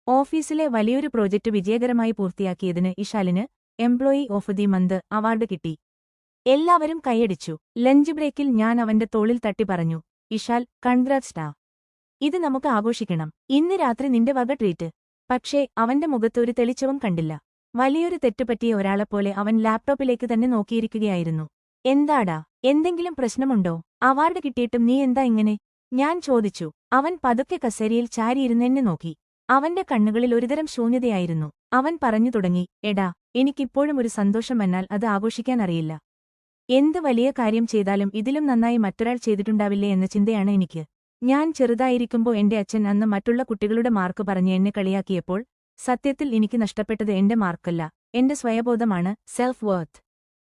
ഓഫീസിലെ വലിയൊരു പ്രോജക്റ്റ് വിജയകരമായി പൂർത്തിയാക്കിയതിന് ഇഷാലിന് employee of the month award കിട്ടി. എല്ലാവരും കൈയടിച്ചു. ലഞ്ച് ബ്രേക്കിൽ ഞാൻ അവന്റെ തോളിൽ തട്ടി പറഞ്ഞു, ഇഷാൽ, കൺഗ്രാറ്റ്സ് ടാ. ഇത് നമുക്ക് ആഘോഷിക്കണം. ഇന്ന് രാത്രി നിന്റെ വക ട്രീറ്റ്. പക്ഷേ അവന്റെ മുഖത്ത് ഒരു തെളിച്ചവും കണ്ടില്ല. വലിയൊരു തെറ്റുപറ്റിയ ഒരാളെപ്പോലെ അവൻ ലാപ്ടോപ്പിലേക്ക് തന്നെ നോക്കിയിരിക്കുകയായിരുന്നു. എന്താടാ, എന്തെങ്കിലും പ്രശ്നമുണ്ടോ? അവാർഡ് കിട്ടിയിട്ടും നീ എന്താ ഇങ്ങനെ? ഞാൻ ചോദിച്ചു. അവൻ പതുക്കെ കസേരയിൽ ചാരിയിരുന്നെന്നെ നോക്കി. അവന്റെ കണ്ണുകളിൽ ഒരുതരം ശൂന്യതയായിരുന്നു. അവൻ പറഞ്ഞു തുടങ്ങി, എടാ, എനിക്കിപ്പോഴും ഒരു സന്തോഷം വന്നാൽ അത് ആഘോഷിക്കാൻ അറിയില്ല. എന്ത് വലിയ കാര്യം ചെയ്താലും ഇതിലും നന്നായി മറ്റൊരാൾ ചെയ്തിട്ടുണ്ടാവില്ലേ എന്ന ചിന്തയാണ് എനിക്ക്. ഞാൻ ചെറുതായിരിക്കുമ്പോ എന്റെ അച്ഛൻ അന്ന് മറ്റുള്ള കുട്ടികളുടെ മാർക്ക് പറഞ്ഞ് എന്നെ കളിയാക്കിയപ്പോൾ സത്യത്തിൽ എനിക്ക് നഷ്ടപ്പെട്ടത് എന്റെ മാർക്കല്ല, എന്റെ സ്വയബോധമാണ്, സെൽഫ് വർത്ത്.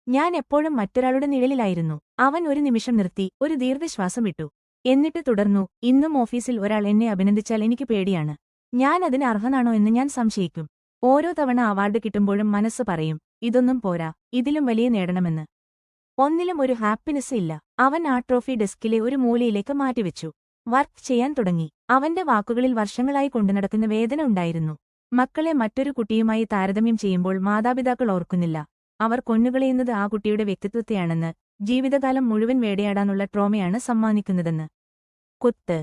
ഞാൻ എപ്പോഴും മറ്റൊരാളുടെ നിഴലിലായിരുന്നു. അവൻ ഒരു നിമിഷം നിർത്തി, ഒരു ദീർഘശ്വാസം വിട്ടു. എന്നിട്ട് തുടർന്നു, ഇന്നും ഓഫീസിൽ ഒരാൾ എന്നെ അഭിനന്ദിച്ചാൽ എനിക്ക് പേടിയാണ്. ഞാൻ അതിന് അർഹനാണോ എന്ന് ഞാൻ സംശയിക്കും. ഓരോ തവണ അവാർഡ് കിട്ടുമ്പോഴും മനസ്സ് പറയും, ഇതൊന്നും പോരാ, ഇതിലും വലിയ നേടണമെന്ന്. ഒന്നിലും ഒരു ഹാപ്പിനെസ് ഇല്ല. അവൻ ആ ട്രോഫി ഡെസ്കിലെ ഒരു മൂലയിലേക്ക് മാറ്റിവെച്ചു. വർക്ക് ചെയ്യാൻ തുടങ്ങി. അവന്റെ വാക്കുകളിൽ വർഷങ്ങളായി കൊണ്ടുനടക്കുന്ന വേദന ഉണ്ടായിരുന്നു. മക്കളെ മറ്റൊരു കുട്ടിയുമായി താരതമ്യം ചെയ്യുമ്പോൾ മാതാപിതാക്കൾ ഓർക്കുന്നില്ല, അവർ കൊന്നുകളയുന്നത് ആ കുട്ടിയുടെ വ്യക്തിത്വത്തെയാണെന്ന്, ജീവിതകാലം മുഴുവൻ വേടയാടാനുള്ള ട്രോമയാണ് സമ്മാനിക്കുന്നതെന്ന്. കുത്ത്